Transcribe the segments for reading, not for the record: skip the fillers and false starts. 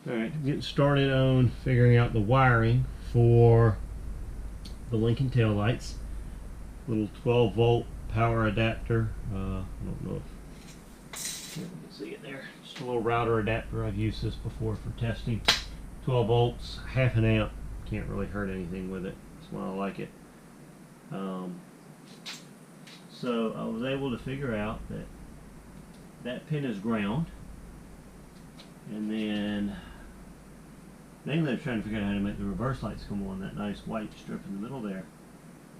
Alright, getting started on figuring out the wiring for the Lincoln taillights. Little 12 volt power adapter. I don't know if you can see it there. Just a little router adapter. I've used this before for testing. 12 volts, half an amp. Can't really hurt anything with it. That's why I like it. So I was able to figure out that that pin is ground. And then mainly I'm trying to figure out how to make the reverse lights come on, that nice white strip in the middle there.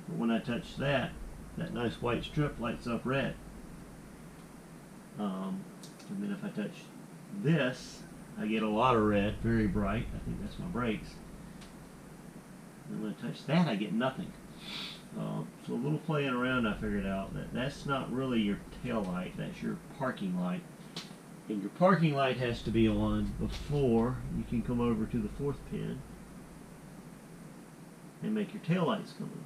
But when I touch that, that nice white strip lights up red. And then if I touch this, I get a lot of red, very bright. I think that's my brakes. And when I touch that, I get nothing. So a little playing around, I figured out that that's not really your tail light, that's your parking light. And your parking light has to be on before you can come over to the fourth pin and make your tail lights come on.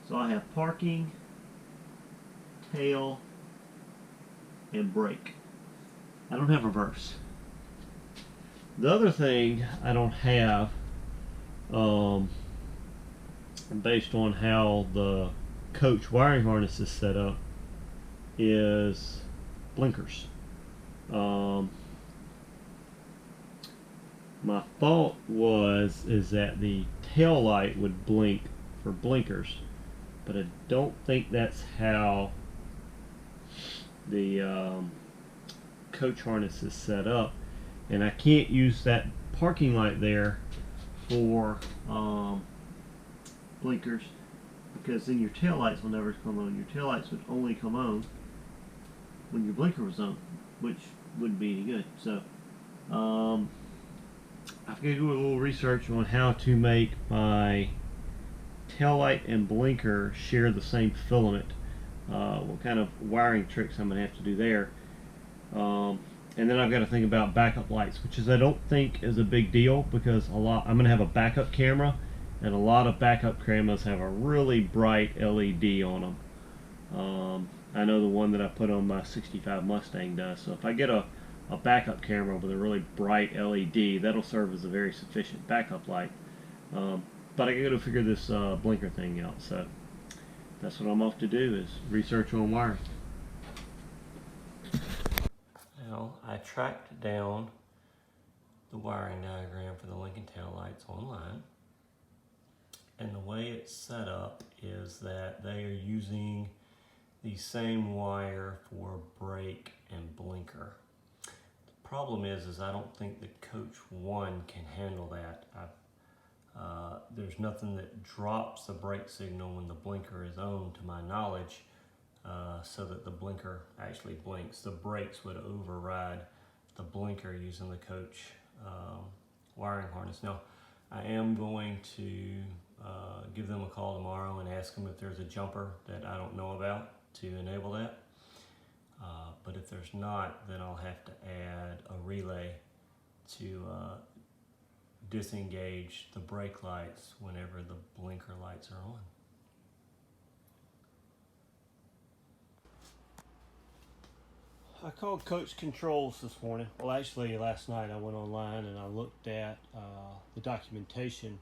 So I have parking, tail, and brake. I don't have reverse. The other thing I don't have, based on how the coach wiring harness is set up, is blinkers. My thought is that the tail light would blink for blinkers, but I don't think that's how the coach harness is set up, and I can't use that parking light there for blinkers, because then your tail lights will never come on. Your tail lights would only come on when your blinker was on, which wouldn't be any good. So I've got to do a little research on how to make my tail light and blinker share the same filament. What kind of wiring tricks I'm going to have to do there. And then I've got to think about backup lights, which is I don't think is a big deal, because I'm going to have a backup camera, and a lot of backup cameras have a really bright LED on them. I know the one that I put on my 65 Mustang does. So if I get a backup camera with a really bright LED, that'll serve as a very sufficient backup light. But I got to figure this blinker thing out. So that's what I'm off to do, is research on wiring. Now, I tracked down the wiring diagram for the Lincoln taillights online, and the way it's set up is that they are using the same wire for brake and blinker. The problem is I don't think the Coach 1 can handle that. There's nothing that drops the brake signal when the blinker is on, to my knowledge, so that the blinker actually blinks. The brakes would override the blinker using the Coach wiring harness. Now, I am going to give them a call tomorrow and ask them if there's a jumper that I don't know about to enable that. But if there's not, then I'll have to add a relay to disengage the brake lights whenever the blinker lights are on. I called Coach Controls this morning. Well, actually last night I went online and I looked at the documentation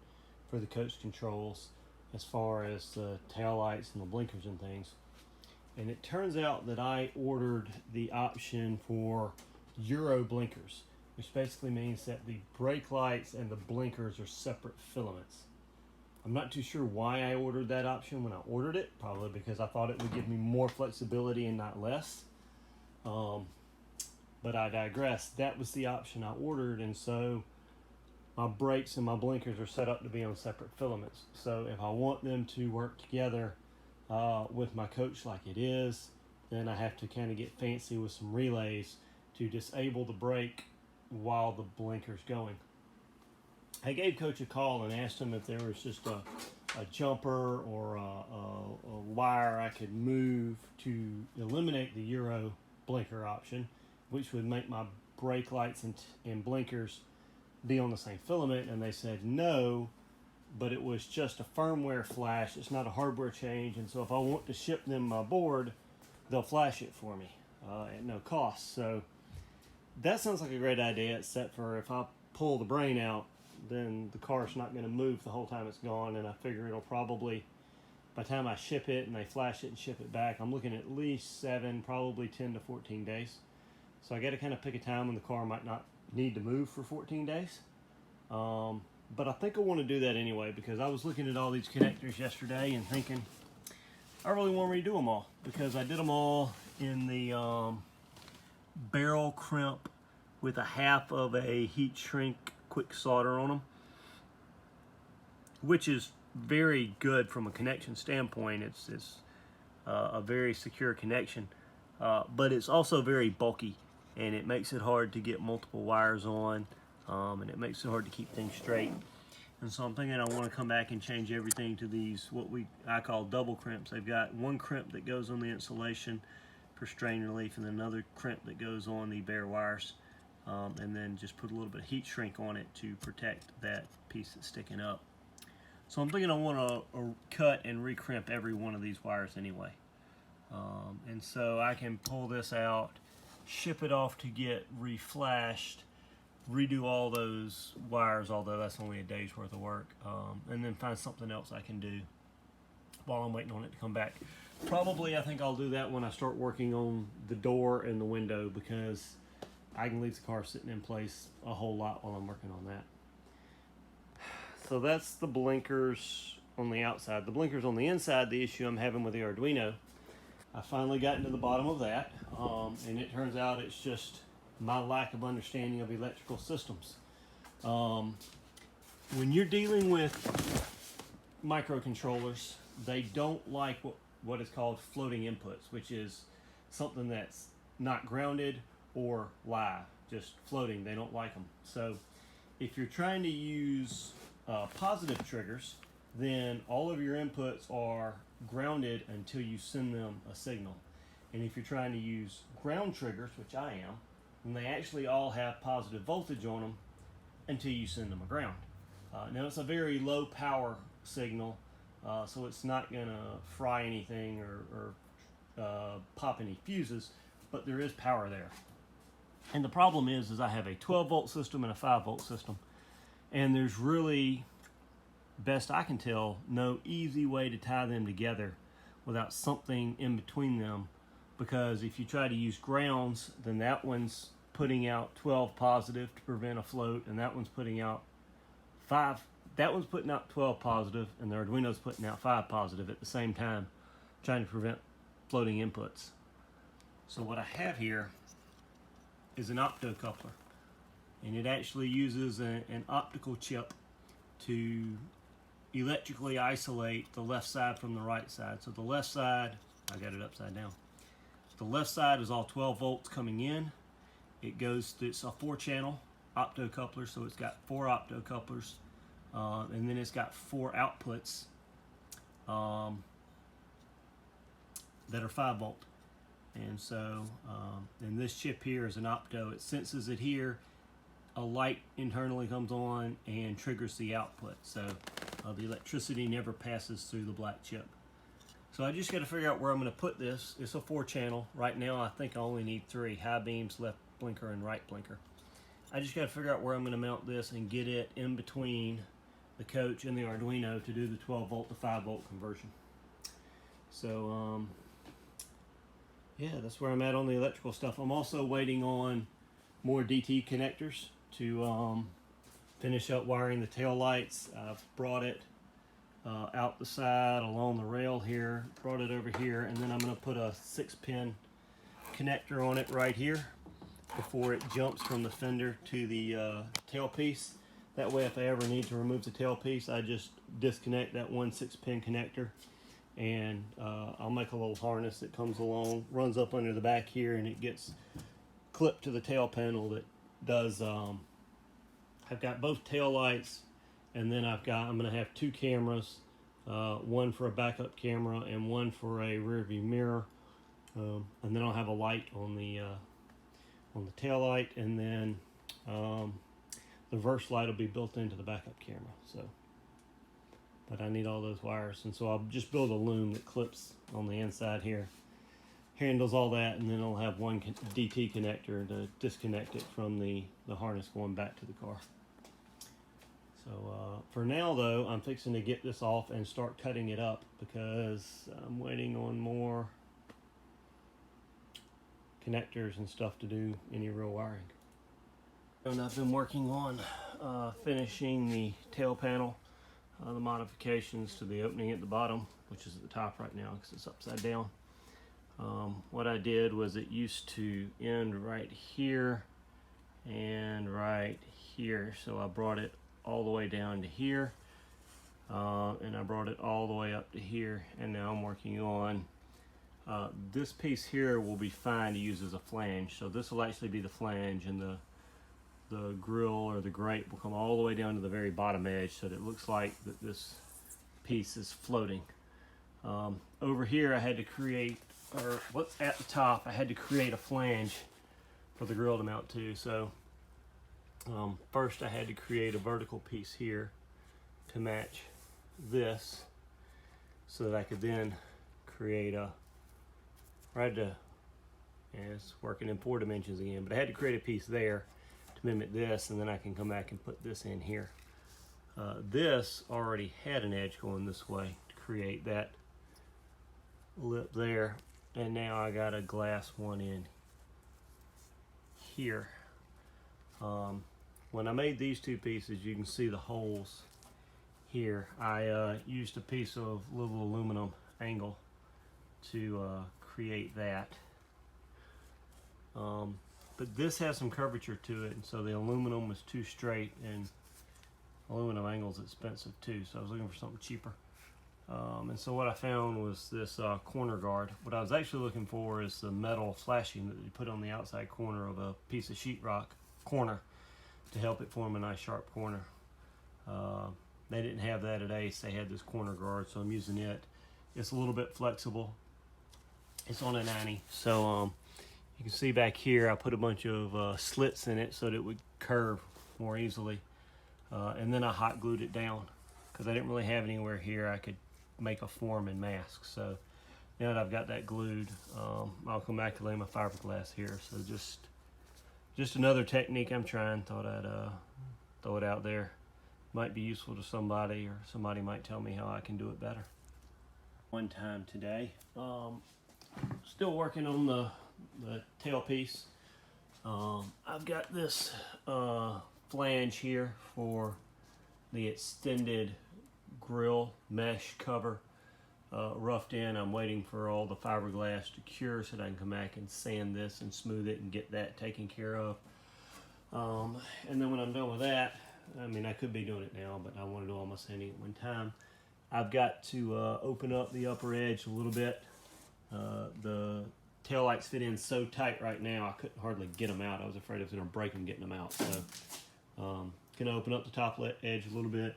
for the Coach Controls as far as the tail lights and the blinkers and things. And it turns out that I ordered the option for Euro blinkers, which basically means that the brake lights and the blinkers are separate filaments. I'm not too sure why I ordered that option when I ordered it, probably because I thought it would give me more flexibility and not less. But I digress. That was the option I ordered, and so my brakes and my blinkers are set up to be on separate filaments. So if I want them to work together with my Coach like it is, then I have to kind of get fancy with some relays to disable the brake while the blinker's going. I gave Coach a call and asked him if there was just a jumper or a wire I could move to eliminate the Euro blinker option, which would make my brake lights and blinkers be on the same filament. And they said no, but it was just a firmware flash. It's not a hardware change, and so if I want to ship them my board, they'll flash it for me at no cost. So that sounds like a great idea, except for if I pull the brain out, then the car's not going to move the whole time it's gone, and I figure it'll probably, by the time I ship it and they flash it and ship it back, I'm looking at least 7, probably 10 to 14 days. So I got to kind of pick a time when the car might not need to move for 14 days. But I think I want to do that anyway, because I was looking at all these connectors yesterday and thinking, I really want to redo them all, because I did them all in the barrel crimp with a half of a heat shrink quick solder on them, which is very good from a connection standpoint. It's a very secure connection, but it's also very bulky, and it makes it hard to get multiple wires on, and it makes it hard to keep things straight. And so I'm thinking I want to come back and change everything to these, what I call double crimps. They've got one crimp that goes on the insulation for strain relief, and then another crimp that goes on the bare wires, and then just put a little bit of heat shrink on it to protect that piece that's sticking up. So I'm thinking I want to cut and recrimp every one of these wires anyway. And so I can pull this out, ship it off to get reflashed, redo all those wires, although that's only a day's worth of work, and then find something else I can do while I'm waiting on it to come back. Probably I think I'll do that when I start working on the door and the window, because I can leave the car sitting in place a whole lot while I'm working on that. So that's the blinkers on the outside. The blinkers on the inside, the issue I'm having with the Arduino, I finally got into the bottom of that, and it turns out it's just my lack of understanding of electrical systems. When you're dealing with microcontrollers, they don't like what is called floating inputs, which is something that's not grounded or live, just floating. They don't like them. So if you're trying to use positive triggers, then all of your inputs are grounded until you send them a signal. And if you're trying to use ground triggers, which I am, then they actually all have positive voltage on them until you send them a ground. Now it's a very low power signal, so it's not going to fry anything or pop any fuses, but there is power there. And the problem is I have a 12 volt system and a 5 volt system, and there's really, best I can tell, no easy way to tie them together without something in between them, because if you try to use grounds, then that one's putting out 12 positive to prevent a float, and that one's putting out 5. That one's putting out 12 positive, and the Arduino's putting out 5 positive at the same time, trying to prevent floating inputs. So what I have here is an optocoupler, and it actually uses an optical chip to electrically isolate the left side from the right side. So the left side, I got it upside down. The left side is all 12 volts coming in. It's a 4-channel optocoupler, so it's got 4 optocouplers, and then it's got 4 outputs that are 5 volt. And so, and this chip here is an opto. It senses it here. A light internally comes on and triggers the output. So the electricity never passes through the black chip. So I just got to figure out where I'm going to put this. It's a 4-channel. Right now I think I only need 3: high beams, left blinker, and right blinker. I just got to figure out where I'm going to mount this and get it in between the coach and the Arduino to do the 12 volt to 5 volt conversion. So yeah, that's where I'm at on the electrical stuff. I'm also waiting on more DT connectors to finish up wiring the tail lights. I've brought it out the side along the rail here, brought it over here, and then I'm going to put a 6-pin connector on it right here before it jumps from the fender to the tailpiece. That way if I ever need to remove the tailpiece, I just disconnect that one 6-pin connector, and I'll make a little harness that comes along, runs up under the back here, and it gets clipped to the tail panel that does, I've got both tail lights, and then I'm going to have 2 cameras, one for a backup camera and one for a rear view mirror, and then I'll have a light on the tail light, and then the reverse light will be built into the backup camera. So, but I need all those wires, and so I'll just build a loom that clips on the inside here handles all that, and then it'll have one DT connector to disconnect it from the harness going back to the car. So for now though, I'm fixing to get this off and start cutting it up because I'm waiting on more connectors and stuff to do any real wiring. And I've been working on finishing the tail panel, the modifications to the opening at the bottom, which is at the top right now because it's upside down. What I did was it used to end right here and right here, so I brought it all the way down to here, and I brought it all the way up to here, and now I'm working on this piece here will be fine to use as a flange. So this will actually be the flange, and the grill or the grate will come all the way down to the very bottom edge so that it looks like that this piece is floating. Over here I had to create, or what's at the top, I had to create a flange for the grill to mount to. So first I had to create a vertical piece here to match this so that I could then create a, it's working in 4 dimensions again, but I had to create a piece there to mimic this, and then I can come back and put this in here. This already had an edge going this way to create that lip there, and now I got a glass one in here. When I made these two pieces, you can see the holes here. I used a piece of little aluminum angle to create that. But this has some curvature to it, and so the aluminum was too straight, and aluminum angle is expensive too, so I was looking for something cheaper. And so what I found was this corner guard. What I was actually looking for is the metal flashing that you put on the outside corner of a piece of sheetrock corner to help it form a nice sharp corner. They didn't have that at Ace. They had this corner guard, so I'm using it. It's a little bit flexible. It's on a 90, so you can see back here I put a bunch of slits in it so that it would curve more easily, and then I hot glued it down because I didn't really have anywhere here I could make a form and mask. So now that I've got that glued, I'll come back to lay my fiberglass here. So just another technique I'm trying. Thought I'd throw it out there. Might be useful to somebody, or somebody might tell me how I can do it better. One time today, still working on the tailpiece. I've got this flange here for the extended grill mesh cover roughed in. I'm waiting for all the fiberglass to cure so that I can come back and sand this and smooth it and get that taken care of. And then when I'm done with that, I mean, I could be doing it now, but I want to do all my sanding at one time. I've got to open up the upper edge a little bit. The tail lights fit in so tight right now, I couldn't hardly get them out. I was afraid I was going to break them getting them out. So gonna open up the top edge a little bit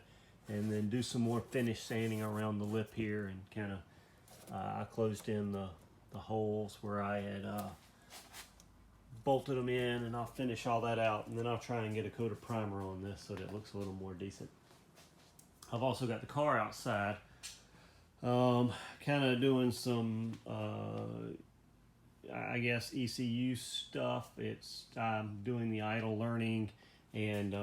and then do some more finish sanding around the lip here, and kind of I closed in the holes where I had bolted them in, and I'll finish all that out, and then I'll try and get a coat of primer on this so that it looks a little more decent. I've also got the car outside, kind of doing some I guess ECU stuff. I'm doing the idle learning and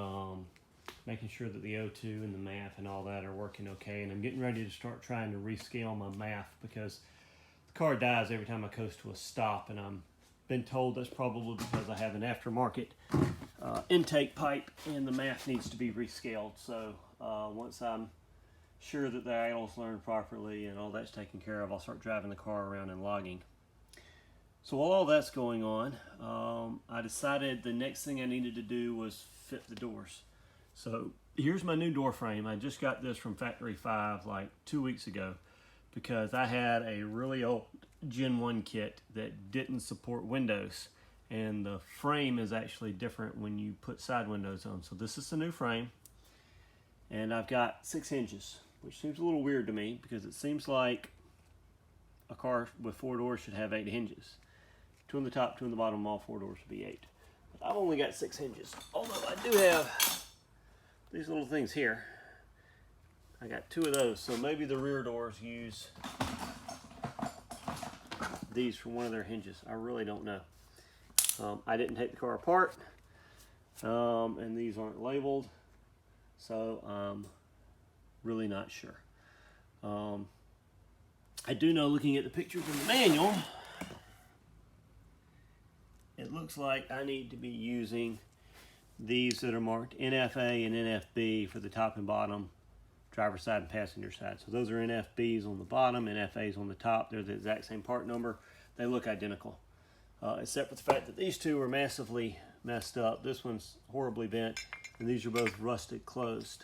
making sure that the O2 and the MAF and all that are working okay, and I'm getting ready to start trying to rescale my MAF because the car dies every time I coast to a stop, and I'm been told that's probably because I have an aftermarket intake pipe and the MAF needs to be rescaled. So once I'm sure that the idle's learned properly and all that's taken care of, I'll start driving the car around and logging. So while all that's going on, I decided the next thing I needed to do was fit the doors. So here's my new door frame. I just got this from Factory 5 like 2 weeks ago because I had a really old Gen 1 kit that didn't support windows, and the frame is actually different when you put side windows on. So this is the new frame, and I've got 6 hinges, which seems a little weird to me because it seems like a car with 4 doors should have 8 hinges. 2 on the top, 2 on the bottom, all 4 doors would be 8. But I've only got 6 hinges, although I do have these little things here. I got 2 of those, so maybe the rear doors use these from one of their hinges. I really don't know. I didn't take the car apart, and these aren't labeled, so I'm really not sure. I do know, looking at the pictures in the manual, it looks like I need to be using these that are marked NFA and NFB for the top and bottom, driver's side and passenger side. So those are NFBs on the bottom, NFAs on the top. They're the exact same part number. They look identical, except for the fact that these two are massively messed up. This one's horribly bent, and these are both rusted closed.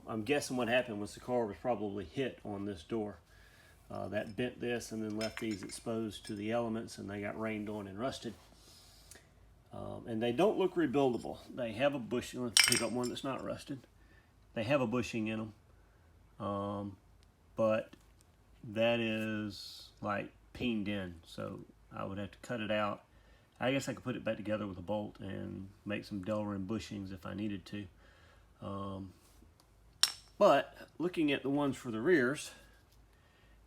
I'm guessing what happened was the car was probably hit on this door. That bent this and then left these exposed to the elements, and they got rained on and rusted. And they don't look rebuildable. They have a bushing. Let's pick up one that's not rusted. They have a bushing in them, but that is like peened in, so I would have to cut it out. I guess I could put it back together with a bolt and make some Delrin bushings if I needed to. But looking at the ones for the rears,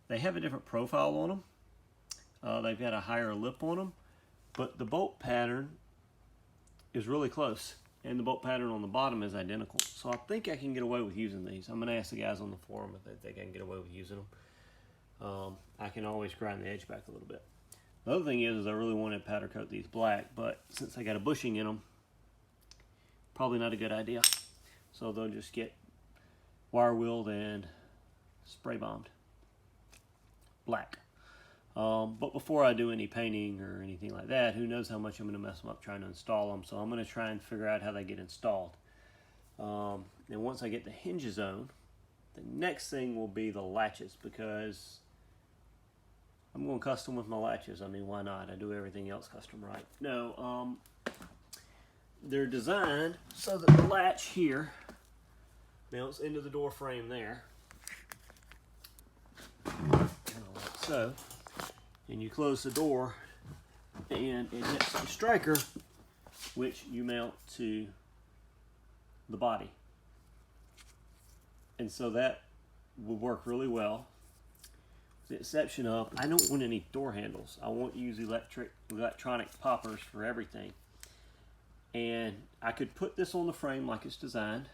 they have a different profile on them. They've got a higher lip on them, but the bolt pattern is really close, and the bolt pattern on the bottom is identical. So I think I can get away with using these. I'm going to ask the guys on the forum if they think I can get away with using them. I can always grind the edge back a little bit. The other thing is I really want to powder coat these black, but since they got a bushing in them, probably not a good idea. So they'll just get wire wheeled and spray bombed black. But before I do any painting or anything like that, who knows how much I'm going to mess them up trying to install them. So I'm going to try and figure out how they get installed. And once I get the hinges on, the next thing will be the latches, because I'm going custom with my latches. I mean, why not? I do everything else custom, right? No, they're designed so that the latch here mounts into the door frame there, kind of like so. And you close the door, and it hits the striker, which you mount to the body. And so that will work really well. The exception of, I don't want any door handles. I want to use electronic poppers for everything. And I could put this on the frame like it's designed,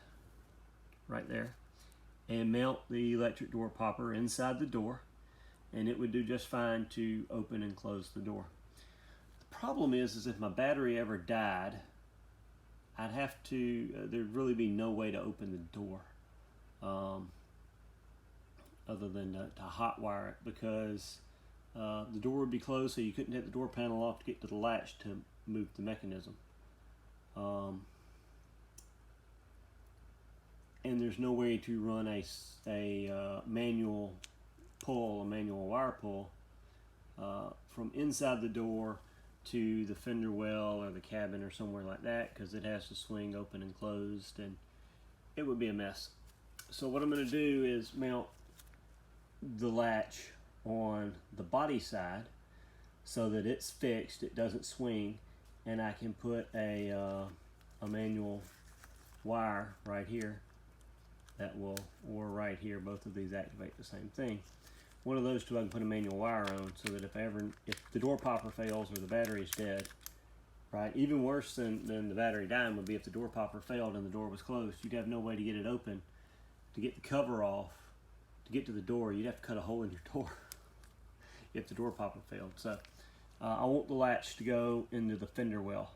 right there, and mount the electric door popper inside the door, and it would do just fine to open and close the door. The problem is if my battery ever died, I'd have to, there'd really be no way to open the door other than to hot wire it, because the door would be closed, so you couldn't take the door panel off to get to the latch to move the mechanism. And there's no way to run a manual pull, a manual wire pull from inside the door to the fender well or the cabin or somewhere like that, because it has to swing open and closed, and it would be a mess. So what I'm going to do is mount the latch on the body side so that it's fixed, it doesn't swing, and I can put a manual wire right here that will, or right here, both of these activate the same thing. One of those two I can put a manual wire on, so that if the door popper fails or the battery is dead, right? Even worse than the battery dying would be if the door popper failed and the door was closed. You'd have no way to get it open, to get the cover off, to get to the door. You'd have to cut a hole in your door if the door popper failed. So I want the latch to go into the fender well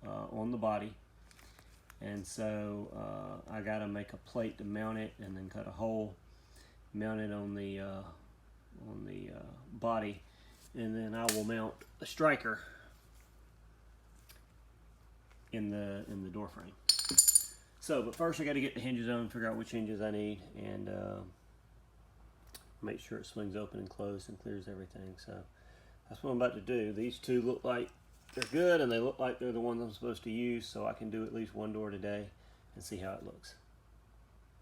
on the body. And so I got to make a plate to mount it, and then cut a hole, mount it on the body, and then I will mount a striker in the door frame. So, but first I got to get the hinges on, figure out which hinges I need, and make sure it swings open and closed and clears everything. So that's what I'm about to do. These two look like they're good, and they look like they're the ones I'm supposed to use, so I can do at least one door today and see how it looks.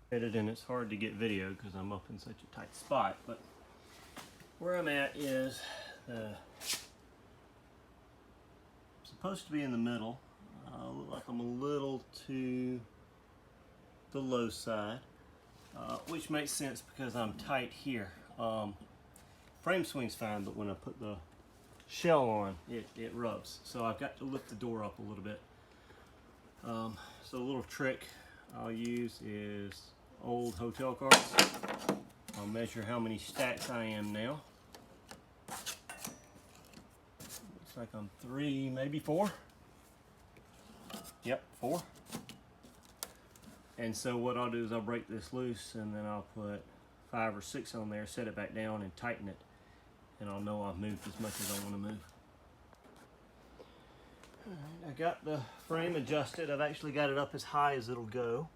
And it's hard to get video because I'm up in such a tight spot, but where I'm at is supposed to be in the middle. Look like I'm a little to the low side, which makes sense because I'm tight here. Frame swing's fine, but when I put the shell on, it rubs. So I've got to lift the door up a little bit. So a little trick I'll use is old hotel cards. I'll measure how many stacks I am now. Looks like I'm 3, maybe 4. Yep, 4. And so what I'll do is I'll break this loose, and then I'll put 5 or 6 on there, set it back down and tighten it. And I'll know I've moved as much as I want to move. Alright, I got the frame adjusted. I've actually got it up as high as it'll go.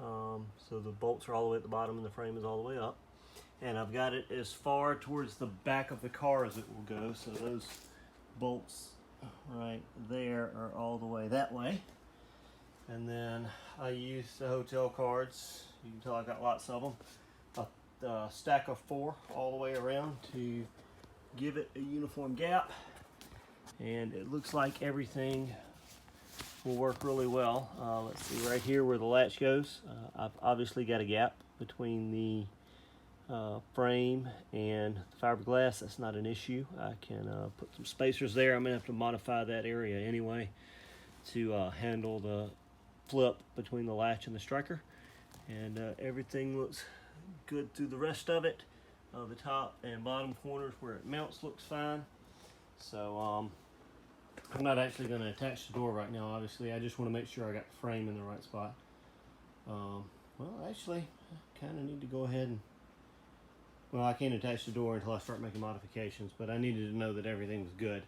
So the bolts are all the way at the bottom and the frame is all the way up. And I've got it as far towards the back of the car as it will go. So those bolts right there are all the way that way. And then I use the hotel cards. You can tell I've got lots of them. A stack of 4 all the way around to give it a uniform gap. And it looks like everything will work really well. Let's see right here where the latch goes. I've obviously got a gap between the frame and the fiberglass. That's not an issue. I can put some spacers there. I'm gonna have to modify that area anyway to handle the flip between the latch and the striker. And everything looks good through the rest of it. The top and bottom corners where it mounts looks fine. So I'm not actually going to attach the door right now, obviously. I just want to make sure I got the frame in the right spot. Well, actually, I kind of need to go ahead and... Well, I can't attach the door until I start making modifications, but I needed to know that everything was good.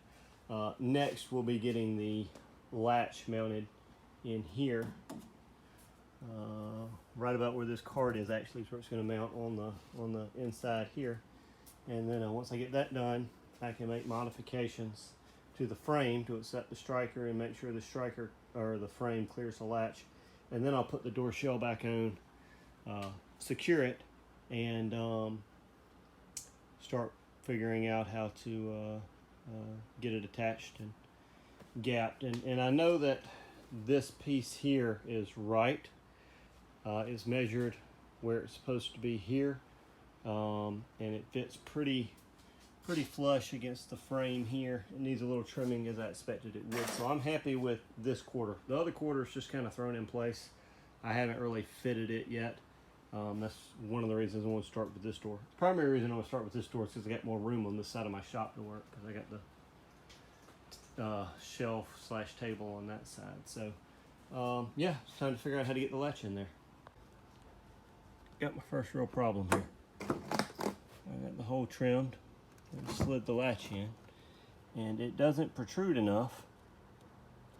Next, we'll be getting the latch mounted in here. Right about where this card is actually is where it's going to mount on the inside here. And then once I get that done, I can make modifications to the frame to accept the striker and make sure the striker or the frame clears the latch. And then I'll put the door shell back on, secure it, and start figuring out how to get it attached and gapped. And I know that this piece here is right. It's measured where it's supposed to be here, and it fits pretty flush against the frame here. It needs a little trimming as I expected it would. So I'm happy with this quarter. The other quarter is just kind of thrown in place. I haven't really fitted it yet. That's one of the reasons I want to start with this door. The primary reason I want to start with this door is because I got more room on this side of my shop to work, because I got the shelf / table on that side. So yeah, it's time to figure out how to get the latch in there. Got my first real problem here. I got the hole trimmed and slid the latch in, and it doesn't protrude enough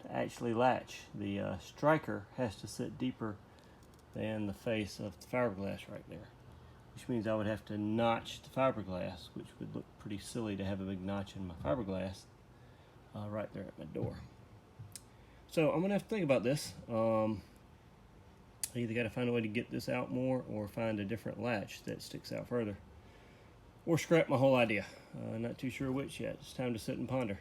to actually latch. The striker has to sit deeper than the face of the fiberglass right there, which means I would have to notch the fiberglass, which would look pretty silly to have a big notch in my fiberglass right there at my door. So I'm gonna have to think about this. I either got to find a way to get this out more, or find a different latch that sticks out further, or scrap my whole idea. Not too sure which yet. It's time to sit and ponder.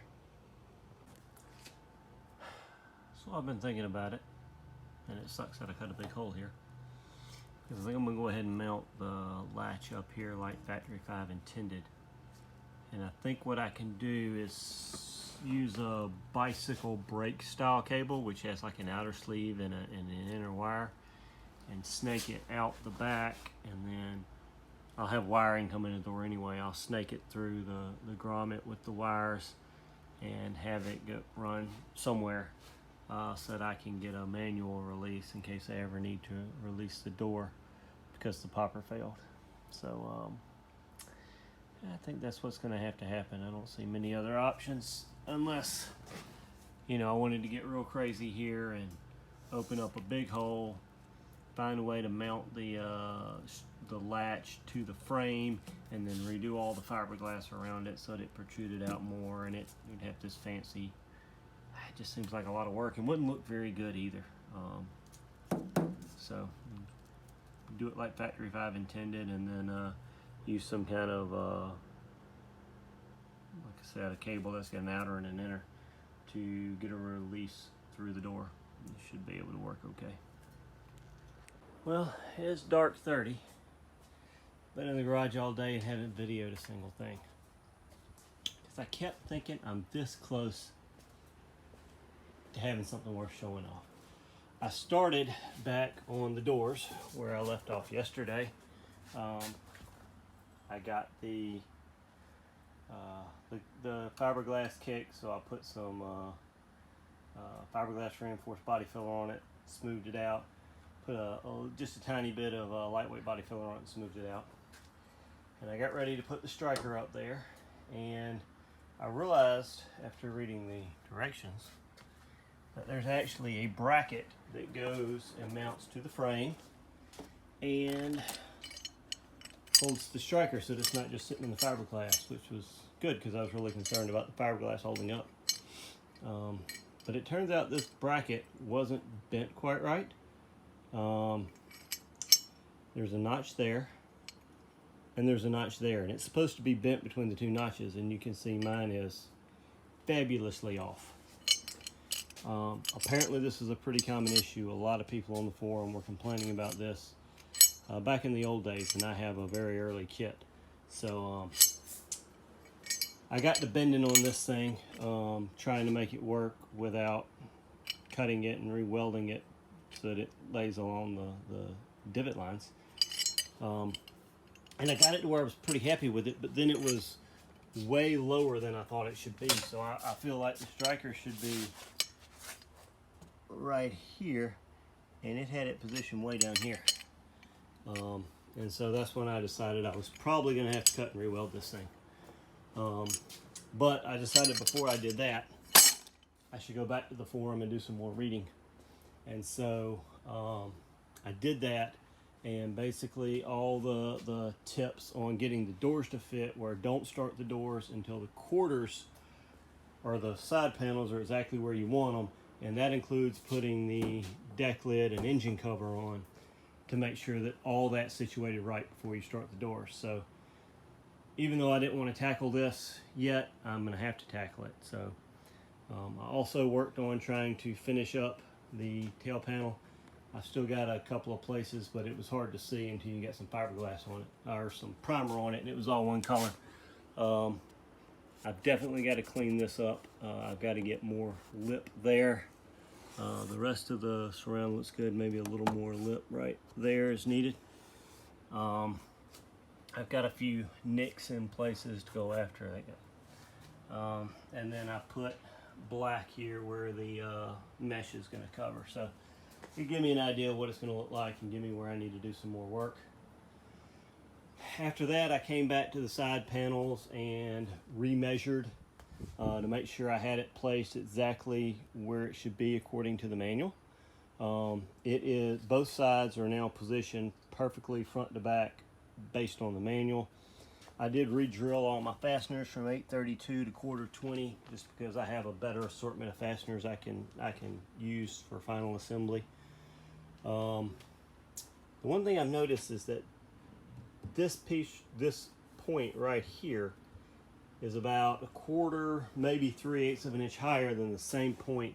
So I've been thinking about it, and it sucks that I cut a big hole here, because I think I'm going to go ahead and mount the latch up here like Factory 5 intended. And I think what I can do is use a bicycle brake style cable, which has like an outer sleeve and an inner wire, and snake it out the back, and then I'll have wiring coming in the door anyway. I'll snake it through the grommet with the wires and have it run somewhere so that I can get a manual release in case I ever need to release the door because the popper failed. So I think that's what's going to happen. I don't see many other options unless, you know, I wanted to get real crazy here and open up a big hole, find a way to mount the latch to the frame, and then redo all the fiberglass around it so that it protruded out more, and it would have this fancy. It just seems like a lot of work and wouldn't look very good either. So do it like Factory 5 intended, and then use some kind of like I said, a cable that's got an outer and an inner to get a release through the door. You should be able to work okay. Well, it's dark 30. Been in the garage all day and haven't videoed a single thing. I kept thinking I'm this close to having something worth showing off. I started back on the doors where I left off yesterday. I got the fiberglass kick, so I put some fiberglass reinforced body filler on it, smoothed it out, put just a tiny bit of lightweight body filler on it and smoothed it out. And I got ready to put the striker up there, and I realized after reading the directions that there's actually a bracket that goes and mounts to the frame and holds the striker so that it's not just sitting in the fiberglass, which was good because I was really concerned about the fiberglass holding up. But it turns out this bracket wasn't bent quite right. There's a notch there and there's a notch there, and it's supposed to be bent between the two notches, and you can see mine is fabulously off. Apparently this is a pretty common issue. A lot of people on the forum were complaining about this back in the old days, and I have a very early kit. So I got to bending on this thing, trying to make it work without cutting it and re-welding it so that it lays along the divot lines. And I got it to where I was pretty happy with it, but then it was way lower than I thought it should be. So I feel like the striker should be right here, and it had it positioned way down here. And so that's when I decided I was probably going to have to cut and re-weld this thing. But I decided before I did that, I should go back to the forum and do some more reading. And so I did that, and basically all the tips on getting the doors to fit were don't start the doors until the quarters or the side panels are exactly where you want them. And that includes putting the deck lid and engine cover on to make sure that all that's situated right before you start the doors. So even though I didn't want to tackle this yet, I'm going to have to tackle it. So I also worked on trying to finish up the tail panel. I've still got a couple of places, but it was hard to see until you got some fiberglass on it, or some primer on it, and it was all one color. I've definitely got to clean this up. I've got to get more lip there. The rest of the surround looks good. Maybe a little more lip right there is needed. I've got a few nicks in places to go after. And then I put black here where the mesh is going to cover. So it give me an idea of what it's going to look like and give me where I need to do some more work. After that, I came back to the side panels and remeasured to make sure I had it placed exactly where it should be according to the manual. It is, both sides are now positioned perfectly front to back based on the manual. I did re-drill all my fasteners from 832 to quarter 20 just because I have a better assortment of fasteners I can use for final assembly. The one thing I've noticed is that this piece, this point right here, is about a quarter, maybe 3/8 of an inch higher than the same point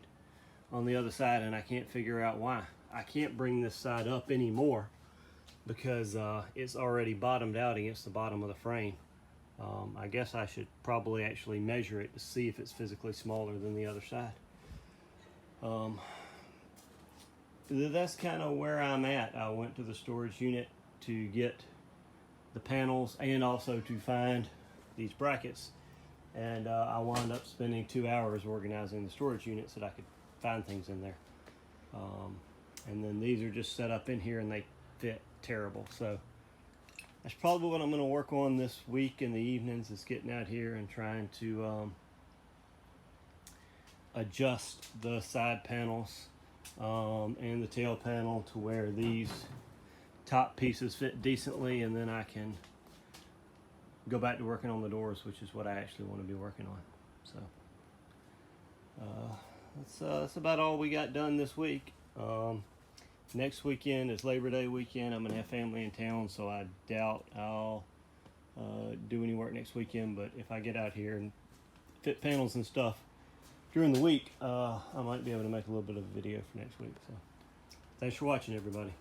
on the other side, and I can't figure out why. I can't bring this side up anymore because it's already bottomed out against the bottom of the frame. I guess I should probably actually measure it to see if it's physically smaller than the other side. That's kind of where I'm at. I went to the storage unit to get the panels and also to find these brackets, and I wound up spending 2 hours organizing the storage unit so that I could find things in there. And then these are just set up in here and they fit terrible. So that's probably what I'm going to work on this week in the evenings, is getting out here and trying to adjust the side panels and the tail panel to where these top pieces fit decently, and then I can go back to working on the doors, which is what I actually want to be working on. So that's about all we got done this week. Next weekend is Labor Day weekend. I'm going to have family in town, so I doubt I'll do any work next weekend, but if I get out here and fit panels and stuff during the week, I might be able to make a little bit of a video for next week. So thanks for watching, everybody.